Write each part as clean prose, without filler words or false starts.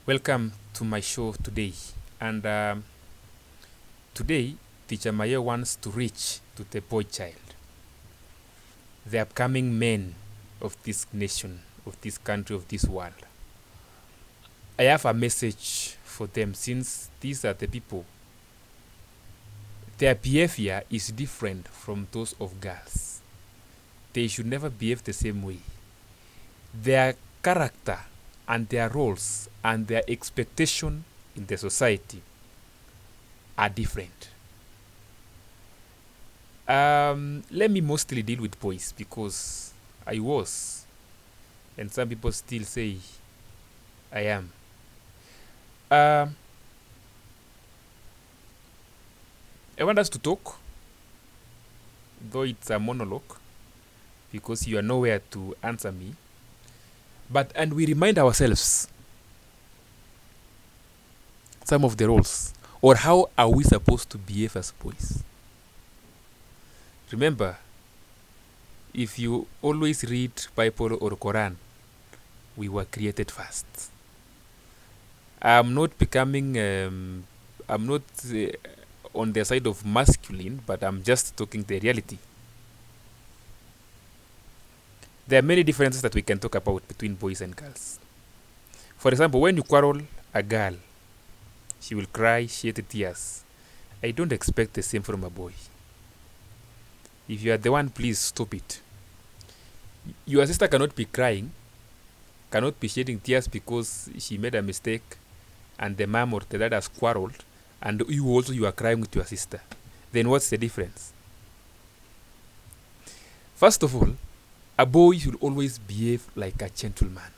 Welcome to my show today. And today, Teacher Maya wants to reach to the boy child, the upcoming men of this nation, of this country, of this world. I have a message for them since these are the people. Their behavior is different from those of girls. They should never behave the same way. Their character and their roles and their expectation in the society are different. Let me mostly deal with boys because I was, and some people still say I am. I want us to talk, though it's a monologue, because you are nowhere to answer me. And we remind ourselves some of the roles, or how are we supposed to behave as boys. Remember, if you always read Bible or Quran, we were created first. I'm not on the side of masculine, but I'm just talking the reality. There are many differences that we can talk about between boys and girls. For example, when you quarrel a girl, she will cry, shed tears. I don't expect the same from a boy. If you are the one, please stop it. Your sister cannot be crying, cannot be shedding tears because she made a mistake and the mom or the dad has quarreled, and you are crying with your sister. Then what's the difference? First of all, a boy should always behave like a gentleman.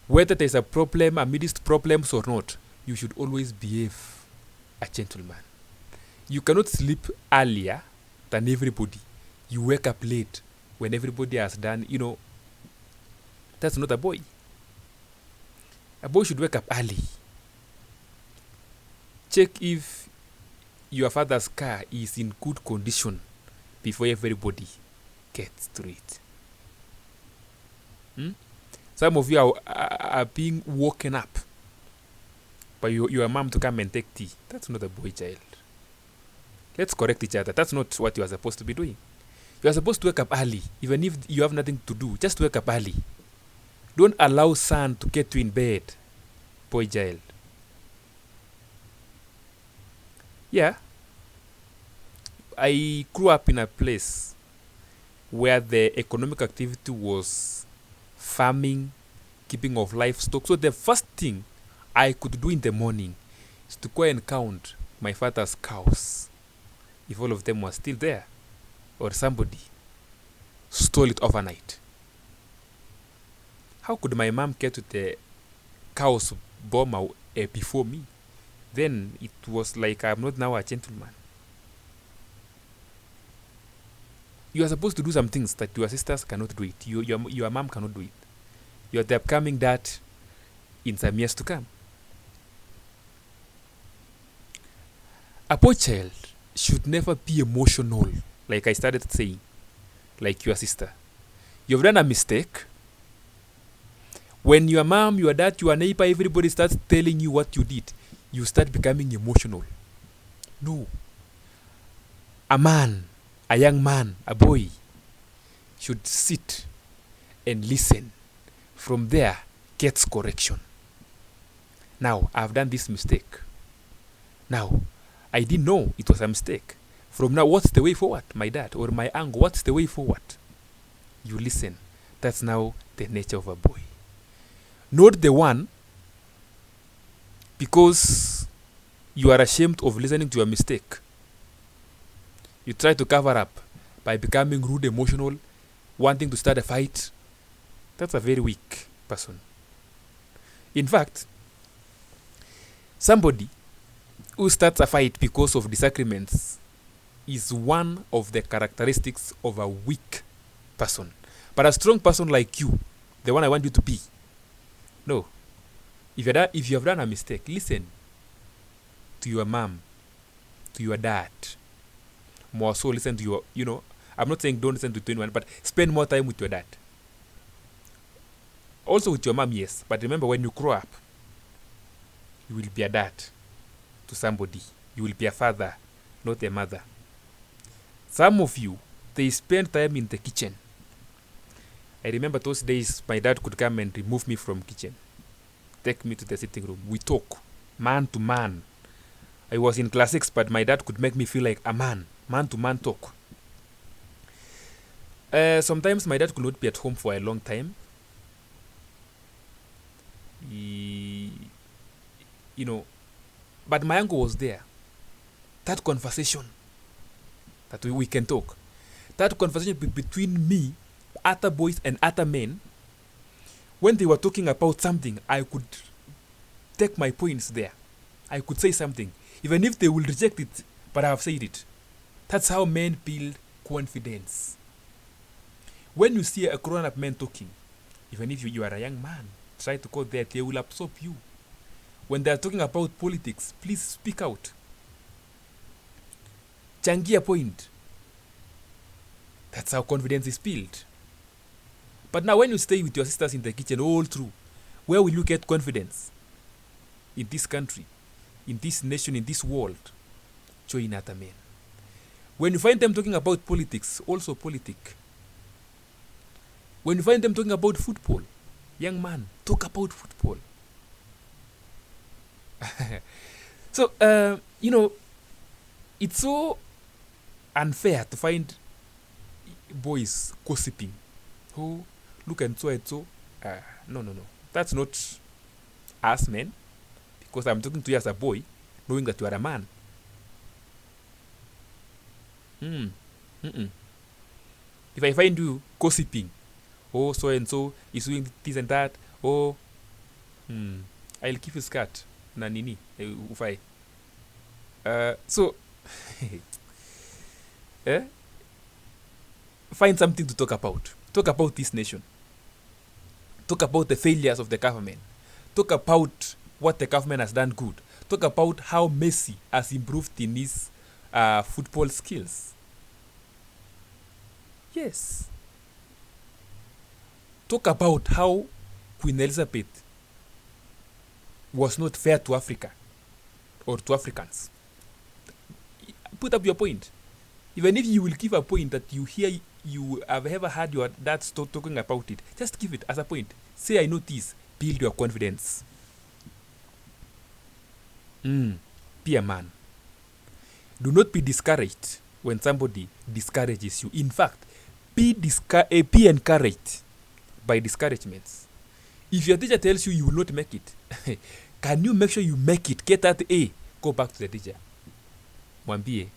Whether there's a problem amidst problems or not, you should always behave a gentleman. You cannot sleep earlier than everybody. You wake up late when everybody has done, that's not a boy. A boy should wake up early. Check if your father's car is in good condition before everybody gets to it. Some of you are being woken up by your mom to come and take tea. That's not a boy child. Let's correct each other. That's not what you are supposed to be doing. You are supposed to wake up early. Even if you have nothing to do, just wake up early. Don't allow sun to get you in bed, boy child. Yeah. I grew up in a place where the economic activity was farming, keeping of livestock. So the first thing I could do in the morning is to go and count my father's cows, if all of them were still there, or somebody stole it overnight. How could my mom get to the cows boma before me? Then it was like I'm not now a gentleman. You are supposed to do some things that your sisters cannot do it. Your mom cannot do it. You are the upcoming dad in some years to come. A boy child should never be emotional, like I started saying, like your sister. You've done a mistake. When your mom, your dad, your neighbor, everybody starts telling you what you did, you start becoming emotional. No. A man, a young man, a boy, should sit and listen. From there, gets correction. Now, I've done this mistake. Now, I didn't know it was a mistake. From now, what's the way forward, my dad or my uncle? What's the way forward? You listen. That's now the nature of a boy. Not the one because you are ashamed of listening to your mistake. You try to cover up by becoming rude, emotional, wanting to start a fight. That's a very weak person. In fact, somebody who starts a fight because of disagreements is one of the characteristics of a weak person. But a strong person like you, the one I want you to be, no. If you have done a mistake, listen to your mom, to your dad. More so, listen to I'm not saying don't listen to anyone, but spend more time with your dad. Also with your mom, yes. But remember, when you grow up, you will be a dad to somebody. You will be a father, not a mother. Some of you, they spend time in the kitchen. I remember those days my dad could come and remove me from kitchen, take me to the sitting room. We talk, man to man. I was in class 6, but my dad could make me feel like a man to man talk. Sometimes my dad could not be at home for a long time. But my uncle was there. That conversation that we can talk. That conversation between me, other boys and other men, when they were talking about something, I could take my points there. I could say something, even if they will reject it, but I have said it. That's how men build confidence. When you see a grown-up man talking, even if you are a young man, try to go there, they will absorb you. When they are talking about politics, please speak out. Changia point. That's how confidence is built. But now when you stay with your sisters in the kitchen all through, where will you get confidence? In this country, in this nation, in this world, join other men. When you find them talking about politics, also politic. When you find them talking about football, young man, talk about football. So, it's so unfair to find boys gossiping. Oh, look and so. No. That's not us men. Because I'm talking to you as a boy, knowing that you are a man. If I find you gossiping, oh, so and so is doing this and that, oh, I'll keep his skirt. Na nini, ufai. So, find something to talk about. Talk about this nation. Talk about the failures of the government. Talk about what the government has done good. Talk about how Messi has improved in his football skills. Yes. Talk about how Queen Elizabeth was not fair to Africa or to Africans. Put up your point. Even if you will give a point that you hear, you have ever heard your dad talking about it, just give it as a point. Say, I know this. Build your confidence. Be a man. Do not be discouraged when somebody discourages you. In fact, be encouraged by discouragements. If your teacher tells you will not make it, can you make sure you make it? Get that A. Go back to the teacher. Mwambie,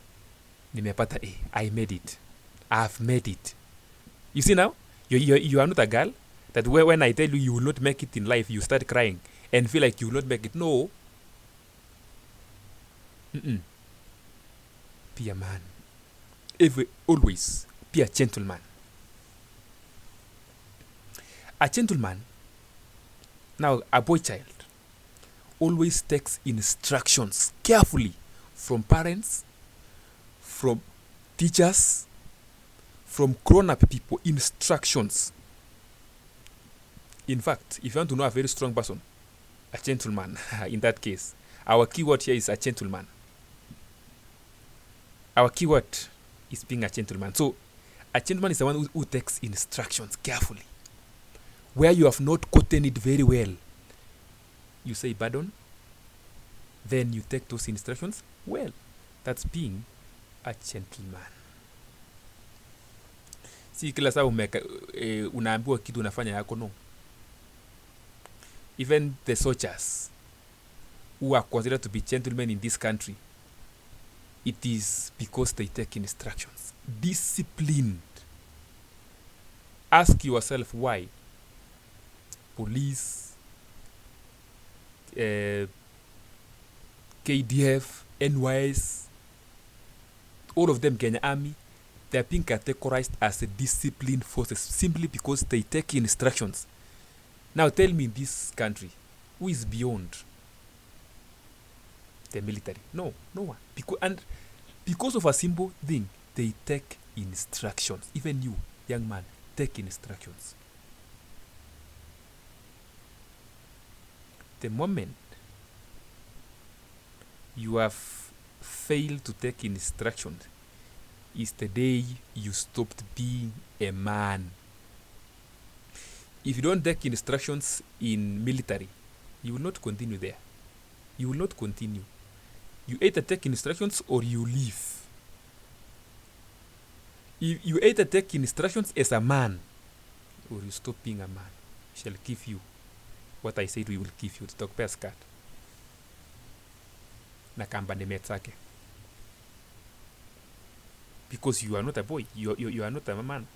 nimepata A. I made it. I have made it. You see now? You are not a girl that when I tell you will not make it in life, you start crying and feel like you will not make it. No. Be a man. Always be a gentleman. A gentleman, now a boy child, always takes instructions carefully from parents, from teachers, from grown-up people. Instructions. In fact, if you want to know a very strong person, a gentleman, in that case, our keyword here is a gentleman. Our keyword is being a gentleman. So, a gentleman is the one who takes instructions carefully. Where you have not gotten it very well, you say pardon, then you take those instructions well. That's being a gentleman. Si kila saa unaambiwa kitu unafanya yako, no. Even the soldiers who are considered to be gentlemen in this country, it is because they take instructions. Disciplined. Ask yourself why. Police, KDF, NYS, all of them, Kenya Army, they are being categorized as a disciplined forces simply because they take instructions. Now tell me in this country, who is beyond the military? No one. Because of a simple thing, they take instructions. Even you, young man, take instructions. The moment you have failed to take instructions is the day you stopped being a man. If you don't take instructions in military, you will not continue there. You will not continue. You either take instructions or you leave. You either take instructions as a man or you stop being a man. We shall give you what I said we will give you. Tokupea skirt na kamba zake. Because you are not a boy. You are not a man.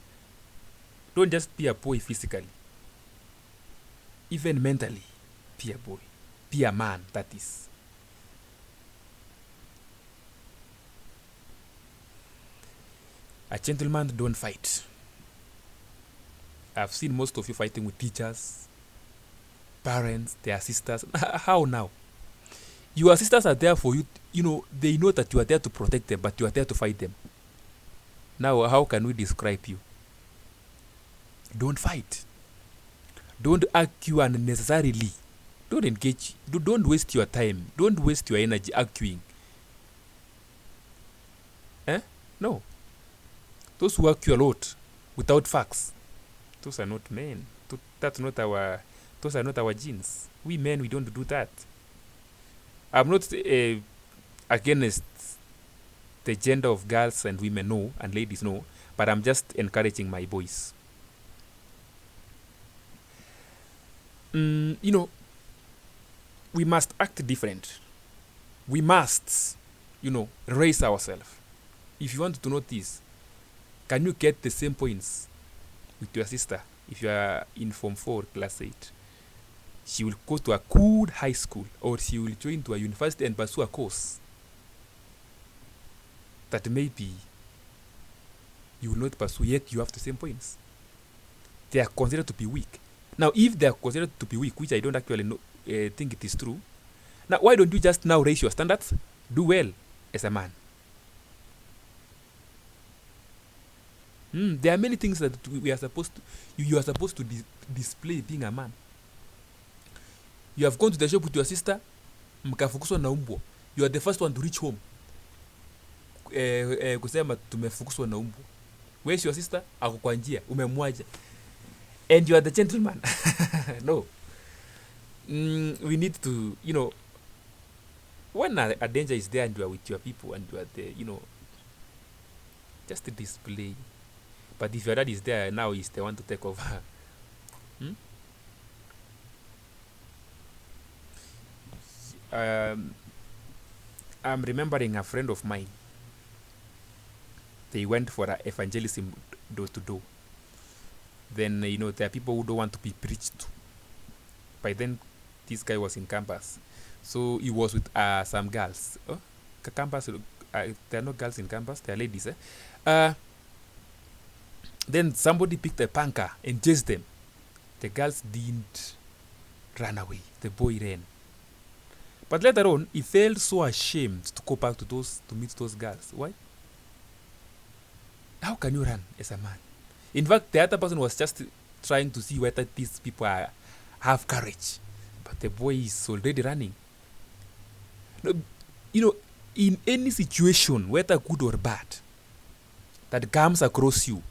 Don't just be a boy physically. Even mentally, be a boy. Be a man, that is. A gentleman don't fight. I've seen most of you fighting with teachers, parents, their sisters. How now? Your sisters are there for you. You know, they know that you are there to protect them, but you are there to fight them. Now, how can we describe you? Don't fight. Don't argue unnecessarily. Don't engage. Don't waste your time. Don't waste your energy arguing. No. Those who argue a lot without facts, those are not men. Those are not our genes. We men, we don't do that. I'm not against the gender of girls and women, no, and ladies, no, but I'm just encouraging my boys. You know, we must act different. We must, raise ourselves. If you want to notice, can you get the same points with your sister if you are in Form 4, Class 8? She will go to a good high school, or she will join to a university and pursue a course that maybe you will not pursue, yet you have the same points. They are considered to be weak. Now, if they are considered to be weak, which I don't actually think it is true, now why don't you just now raise your standards? Do well as a man. There are many things that we are supposed to, you are supposed to display being a man. You have gone to the shop with your sister, mkafukuzwa na umbwa. You are the first one to reach home. Kusema tumefukuzwa na umbwa. Where's your sister? Ako kwa njia, umemwacha. And you are the gentleman. No. We need to, when a danger is there and you are with your people and you are there, just to display. But if your dad is there, now he's the one to take over. I'm remembering a friend of mine. They went for evangelism door to door. Then, there are people who don't want to be preached to. By then, this guy was in campus. So he was with some girls. Campus, there are no girls in campus, there are ladies. Then somebody picked a punker and chased them. The girls didn't run away. The boy ran. But later on, he felt so ashamed to go back to meet those girls. Why? How can you run as a man? In fact, the other person was just trying to see whether these people have courage. But the boy is already running. In any situation, whether good or bad, that comes across you,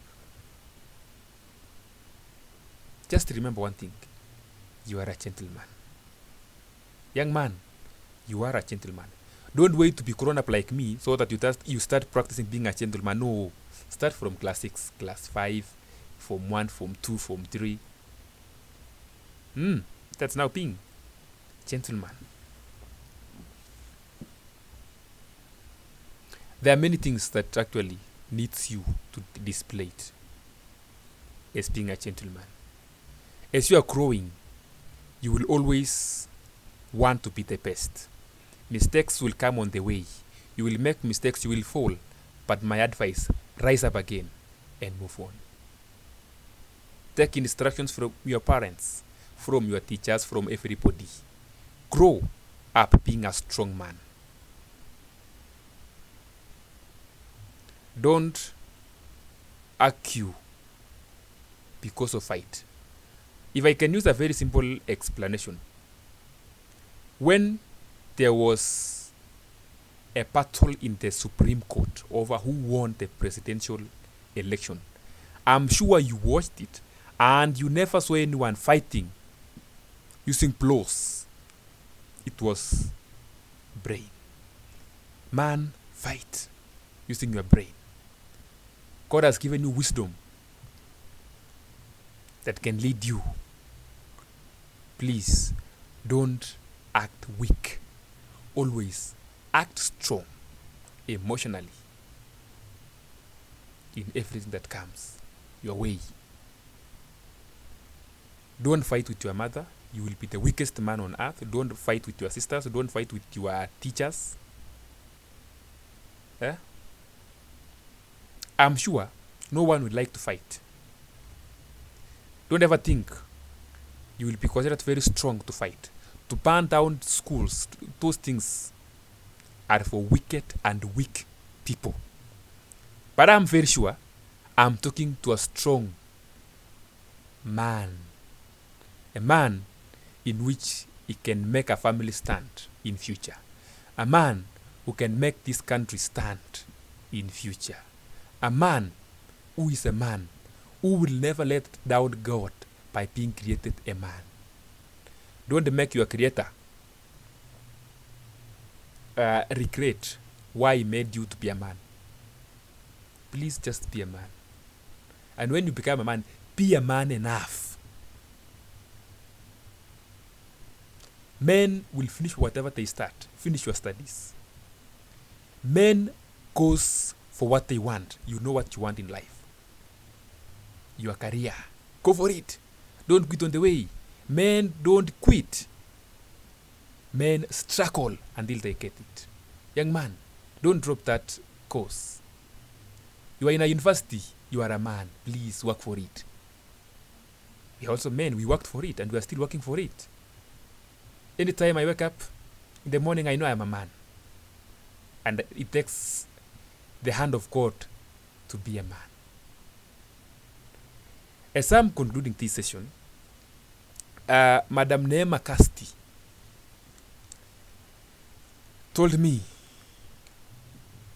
just remember one thing. You are a gentleman. Young man, you are a gentleman. Don't wait to be grown up like me so that you start practicing being a gentleman. No. Start from class 6, class 5, Form 1, Form 2, Form 3. That's now being gentleman. There are many things that actually needs you to display it as being a gentleman. As you are growing, you will always want to be the best. Mistakes will come on the way. You will make mistakes, you will fall. But my advice, rise up again and move on. Take instructions from your parents, from your teachers, from everybody. Grow up being a strong man. Don't argue because of fight. If I can use a very simple explanation, When there was a battle in the Supreme Court over who won the presidential election, I'm sure you watched it and you never saw anyone fighting using blows. It was brain. Man, fight using your brain. God has given you wisdom that can lead you. Please don't act weak. Always act strong emotionally in everything that comes your way. Don't fight with your mother. You will be the weakest man on earth. Don't fight with your sisters. Don't fight with your teachers. I'm sure no one would like to fight. Don't ever think you will be considered very strong to fight. To burn down schools, those things are for wicked and weak people. But I'm very sure I'm talking to a strong man. A man in which he can make a family stand in future. A man who can make this country stand in future. A man who is a man who will never let down God by being created a man. Don't make your creator regret why he made you to be a man. Please just be a man. And when you become a man, be a man enough. Men will finish whatever they start. Finish your studies. Men goes for what they want. You know what you want in life. Your career. Go for it. Don't quit on the way. Men don't quit. Men struggle until they get it. Young man, don't drop that course. You are in a university. You are a man. Please work for it. We are also men. We worked for it and we are still working for it. Anytime I wake up in the morning, I know I'm a man. And it takes the hand of God to be a man. As I'm concluding this session, Madam Neema Kasti told me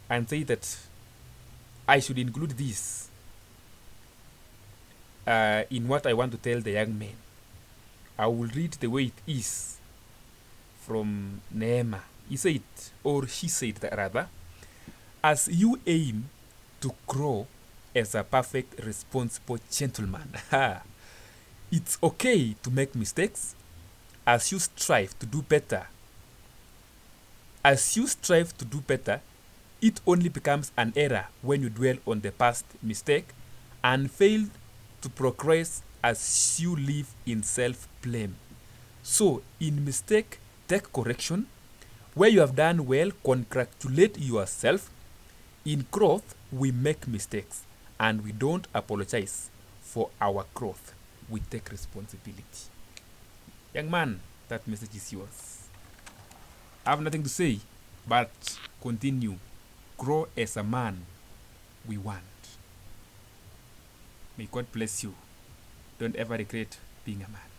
and said that I should include this in what I want to tell the young men. I will read the way it is from Neema. He said, or she said that rather, as you aim to grow as a perfect, responsible gentleman, it's okay to make mistakes as you strive to do better. As you strive to do better, it only becomes an error when you dwell on the past mistake and fail to progress as you live in self-blame. So, in mistake, take correction. Where you have done well, congratulate yourself. In growth, we make mistakes and we don't apologize for our growth. We take responsibility. Young man, that message is yours. I have nothing to say, but continue. Grow as a man we want. May God bless you. Don't ever regret being a man.